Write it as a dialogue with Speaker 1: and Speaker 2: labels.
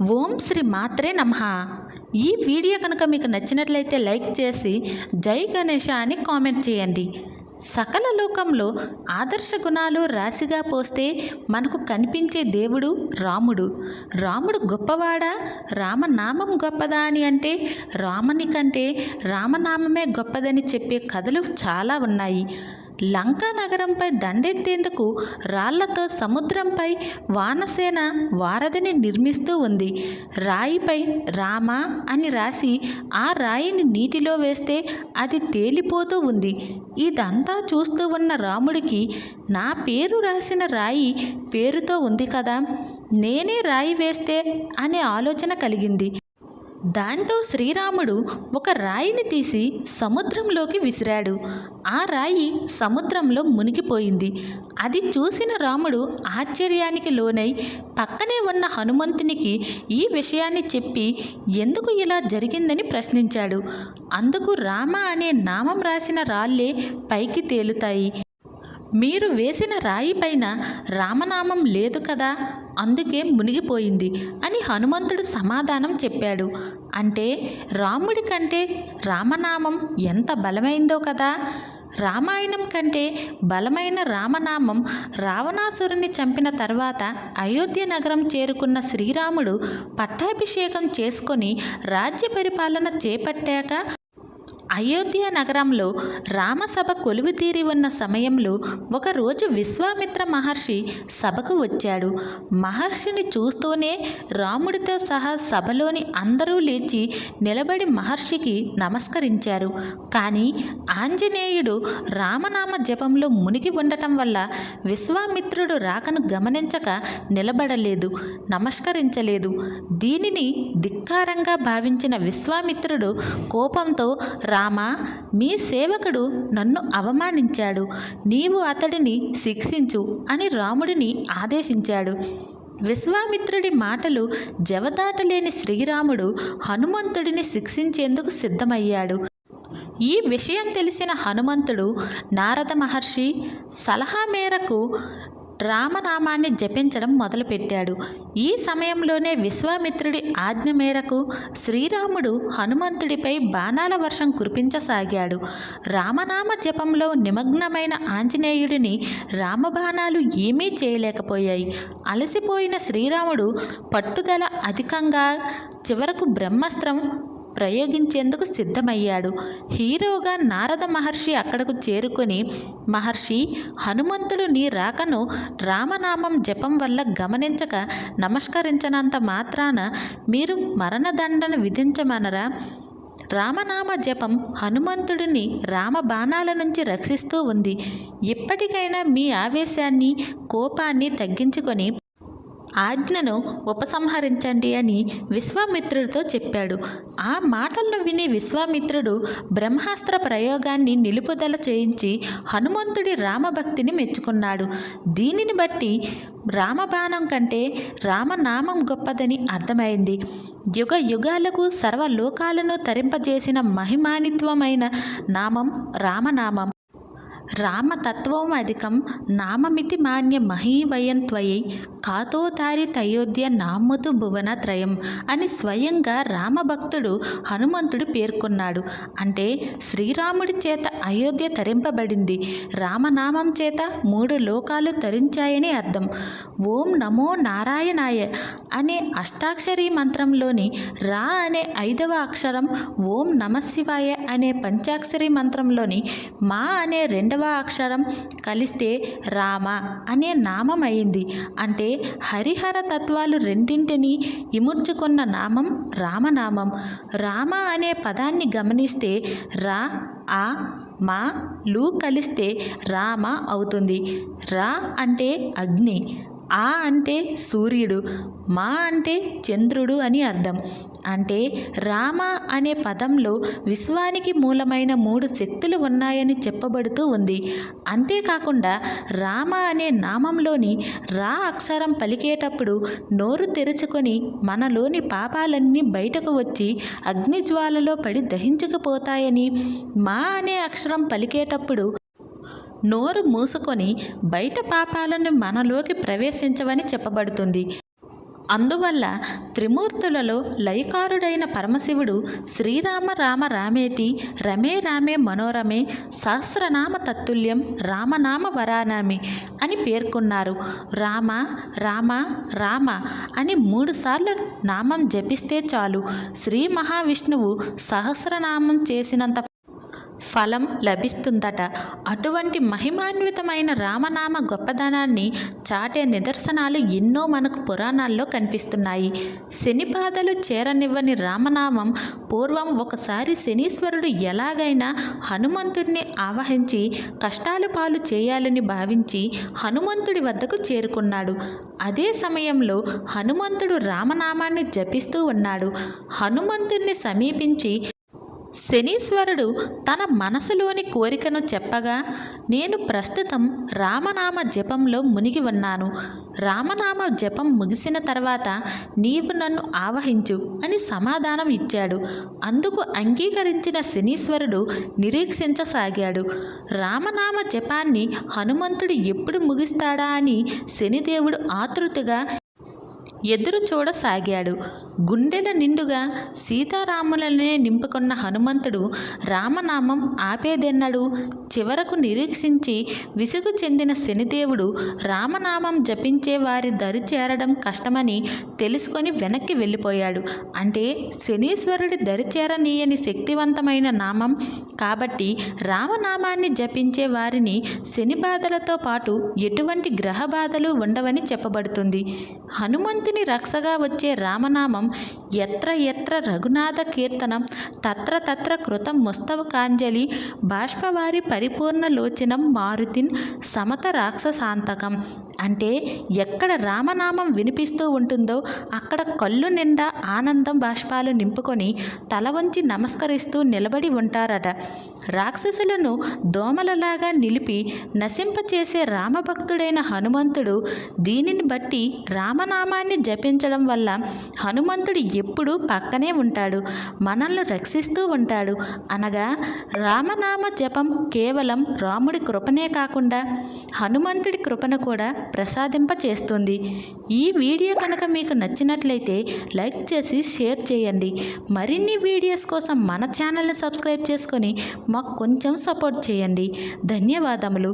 Speaker 1: ఓం శ్రీ మాత్రే నమః. ఈ వీడియో కనుక మీకు నచ్చినట్లయితే లైక్ చేసి జై గణేష అని కామెంట్ చేయండి. సకల లోకంలో ఆదర్శ గుణాలు రాశిగా పోస్తే మనకు కనిపించే దేవుడు రాముడు. రాముడు గొప్పవాడా, రామనామం గొప్పదా అని అంటే రాముని కంటే రామనామమే గొప్పదని చెప్పే కథలు చాలా ఉన్నాయి. లంకా నగరంపై దండెత్తేందుకు రాళ్లతో సముద్రంపై వానసేన వారధిని నిర్మిస్తూ ఉంది. రాయిపై రామ అని రాసి ఆ రాయిని నీటిలో వేస్తే అది తేలిపోతూ ఉంది. ఇదంతా చూస్తూ ఉన్న రాముడికి నా పేరు రాసిన రాయి పేరుతో ఉంది కదా, నేనే రాయి వేస్తే అనే ఆలోచన కలిగింది. దాంతో శ్రీరాముడు ఒక రాయిని తీసి సముద్రంలోకి విసిరాడు. ఆ రాయి సముద్రంలో మునిగిపోయింది. అది చూసిన రాముడు ఆశ్చర్యానికి లోనై పక్కనే ఉన్న హనుమంతునికి ఈ విషయాన్ని చెప్పి ఎందుకు ఇలా జరిగిందని ప్రశ్నించాడు. అందుకు రామ అనే నామం రాసిన రాళ్ళే పైకి తేలుతాయి. మీరు వేసిన రాయి పైన రామనామం లేదు కదా, అందుకే మునిగిపోయింది అని హనుమంతుడు సమాధానం చెప్పాడు. అంటే రాముడి కంటే రామనామం ఎంత బలమైందో కదా. రామాయణం కంటే బలమైన రామనామం. రావణాసురుని చంపిన తర్వాత అయోధ్య నగరం చేరుకున్న శ్రీరాముడు పట్టాభిషేకం చేసుకొని రాజ్య పరిపాలన చేపట్టాక అయోధ్య నగరంలో రామసభ కొలువుతీరి ఉన్న సమయంలో ఒకరోజు విశ్వామిత్ర మహర్షి సభకు వచ్చాడు. మహర్షిని చూస్తూనే రాముడితో సహా సభలోని అందరూ లేచి నిలబడి మహర్షికి నమస్కరించారు. కానీ ఆంజనేయుడు రామనామ జపంలో మునిగి ఉండటం వల్ల విశ్వామిత్రుడు రాకను గమనించక నిలబడలేదు, నమస్కరించలేదు. దీనిని ధిక్కారంగా భావించిన విశ్వామిత్రుడు కోపంతో రామా, మీ సేవకుడు నన్ను అవమానించాడు, నీవు అతడిని శిక్షించు అని రాముడిని ఆదేశించాడు. విశ్వామిత్రుడి మాటలు జవదాటలేని శ్రీరాముడు హనుమంతుడిని శిక్షించేందుకు సిద్ధమయ్యాడు. ఈ విషయం తెలిసిన హనుమంతుడు నారద మహర్షి సలహా మేరకు రామనామాన్ని జపించడం మొదలుపెట్టాడు. ఈ సమయంలోనే విశ్వామిత్రుడి ఆజ్ఞ మేరకు శ్రీరాముడు హనుమంతుడిపై బాణాల వర్షం కురిపించసాగాడు. రామనామ జపంలో నిమగ్నమైన ఆంజనేయుడిని రామబాణాలు ఏమీ చేయలేకపోయాయి. అలసిపోయిన శ్రీరాముడు పట్టుదల అధికంగా చివరకు బ్రహ్మాస్త్రం ప్రయోగించేందుకు సిద్ధమయ్యాడు. హీరోగా నారద మహర్షి అక్కడకు చేరుకొని, మహర్షి, హనుమంతుడు నీ రాకను రామనామం జపం వల్ల గమనించక నమస్కరించనంత మాత్రాన మీరు మరణదండన విధించమనరా? రామనామ జపం హనుమంతుడిని రామబాణాల నుంచి రక్షిస్తూ ఉంది. ఇప్పటికైనా మీ ఆవేశాన్ని, కోపాన్ని తగ్గించుకొని ఆజ్ఞను ఉపసంహరించండి అని విశ్వామిత్రుడితో చెప్పాడు. ఆ మాటలను విని విశ్వామిత్రుడు బ్రహ్మాస్త్ర ప్రయోగాన్ని నిలుపుదల చేయించి హనుమంతుడి రామభక్తిని మెచ్చుకున్నాడు. దీనిని బట్టి రామబాణం కంటే రామనామం గొప్పదని అర్థమైంది. యుగ యుగాలకు సర్వలోకాలను తరింపజేసిన మహిమానిత్వమైన నామం రామనామం. రామతత్వం అధికం నామమితి మాన్య మహీవయం త్వయై కాతోతారి తయోధ్య నామతు భువన త్రయం అని స్వయంగా రామభక్తుడు హనుమంతుడు పేర్కొన్నాడు. అంటే శ్రీరాముడి చేత అయోధ్య తరింపబడింది, రామనామం చేత 3 లోకాలు తరించాయని అర్థం. ఓం నమో నారాయణాయ అనే అష్టాక్షరీ మంత్రంలోని రా అనే 5వ అక్షరం, ఓం నమశివాయ అనే పంచాక్షరీ మంత్రంలోని మా అనే 2వ అక్షరం కలిస్తే రామ అనే నామం అయింది. అంటే హరిహర తత్వాలు రెండింటినీ ఇముడ్చుకున్న నామం రామనామం. రామ అనే పదాన్ని గమనిస్తే రా, ఆ, మా, లు కలిస్తే రామ అవుతుంది. రా అంటే అగ్ని, ఆ అంటే సూర్యుడు, మా అంటే చంద్రుడు అని అర్థం. అంటే రామ అనే పదంలో విశ్వానికి మూలమైన 3 శక్తులు ఉన్నాయని చెప్పబడుతూ ఉంది. అంతేకాకుండా రామ అనే నామంలోని రా అక్షరం పలికేటప్పుడు నోరు తెరుచుకొని మనలోని పాపాలన్నీ బయటకు వచ్చి అగ్నిజ్వాలలో పడి దహించుకుపోతాయని, మా అనే అక్షరం పలికేటప్పుడు నోరు మూసుకొని బయట పాపాలను మనలోకి ప్రవేశించవని చెప్పబడుతుంది. అందువల్ల త్రిమూర్తులలో లయకారుడైన పరమశివుడు శ్రీరామ రామ రామేతి రమే రామే మనోరమే సహస్రనామ తత్తుల్యం రామనామ వరానమి అని పేర్కొన్నారు. రామ రామ రామ అని 3 సార్లు నామం జపిస్తే చాలు శ్రీ మహావిష్ణువు సహస్రనామం చేసినంత ఫలం లభిస్తుందట. అటువంటి మహిమాన్వితమైన రామనామ గొప్పదనాన్ని చాటే నిదర్శనాలు ఎన్నో మనకు పురాణాల్లో కనిపిస్తున్నాయి. శని బాధలు చేరనివ్వని రామనామం పూర్వం ఒకసారి శనీశ్వరుడు ఎలాగైనా హనుమంతుడిని ఆవహించి కష్టాలు పాలు చేయాలని భావించి హనుమంతుడి వద్దకు చేరుకున్నాడు. అదే సమయంలో హనుమంతుడు రామనామాన్ని జపిస్తూ ఉన్నాడు. హనుమంతుడిని సమీపించి శనీశ్వరుడు తన మనసులోని కోరికను చెప్పగా, నేను ప్రస్తుతం రామనామ జపంలో మునిగి ఉన్నాను. రామనామ జపం ముగిసిన తర్వాత నీవు నన్ను ఆవహించు అని సమాధానం ఇచ్చాడు. అందుకు అంగీకరించిన శనీశ్వరుడు నిరీక్షించసాగాడు. రామనామ జపాన్ని హనుమంతుడు ఎప్పుడు ముగిస్తాడా అని శనిదేవుడు ఆతృతగా ఎదురు చూడసాగాడు. గుండెల నిండుగా సీతారాములనే నింపుకున్న హనుమంతుడు రామనామం ఆపేదెన్నడు. చివరకు నిరీక్షించి విసుగు చెందిన శనిదేవుడు రామనామం జపించే వారి దరి చేరడం కష్టమని తెలుసుకొని వెనక్కి వెళ్ళిపోయాడు. అంటే శనీశ్వరుడి దరి చేరనీయని శక్తివంతమైన నామం కాబట్టి రామనామాన్ని జపించే వారిని శని బాధలతో పాటు ఎటువంటి గ్రహ బాధలు ఉండవని చెప్పబడుతుంది. హనుమంతుని రక్షగా వచ్చే రామనామం ఎత్ర ఎత్ర రఘునాథ కీర్తనం తత్ర తత్ర కృతం ముస్తవకాంజలి బాష్పవారి పరిపూర్ణ లోచనం మారుతిన్ సమత రాక్షసాంతకం. అంటే ఎక్కడ రామనామం వినిపిస్తూ ఉంటుందో అక్కడ కళ్ళు నిండా ఆనందం బాష్పాలు నింపుకొని తల వంచి నమస్కరిస్తూ నిలబడి ఉంటారట. రాక్షసులను దోమలలాగా నిలిపి నశింపచేసే రామభక్తుడైన హనుమంతుడు. దీనిని బట్టి రామనామాన్ని జపించడం వల్ల హనుమంతుడు ఎప్పుడూ పక్కనే ఉంటాడు, మనల్ని రక్షిస్తూ ఉంటాడు. అనగా రామనామ జపం కేవలం రాముడి కృపనే కాకుండా హనుమంతుడి కృపను కూడా ప్రసాదింపచేస్తుంది. ఈ వీడియో కనుక మీకు నచ్చినట్లయితే లైక్ చేసి షేర్ చేయండి. మరిన్ని వీడియోస్ కోసం మన ఛానల్ని సబ్స్క్రైబ్ చేసుకొని మాకు కొంచెం సపోర్ట్ చేయండి. ధన్యవాదములు.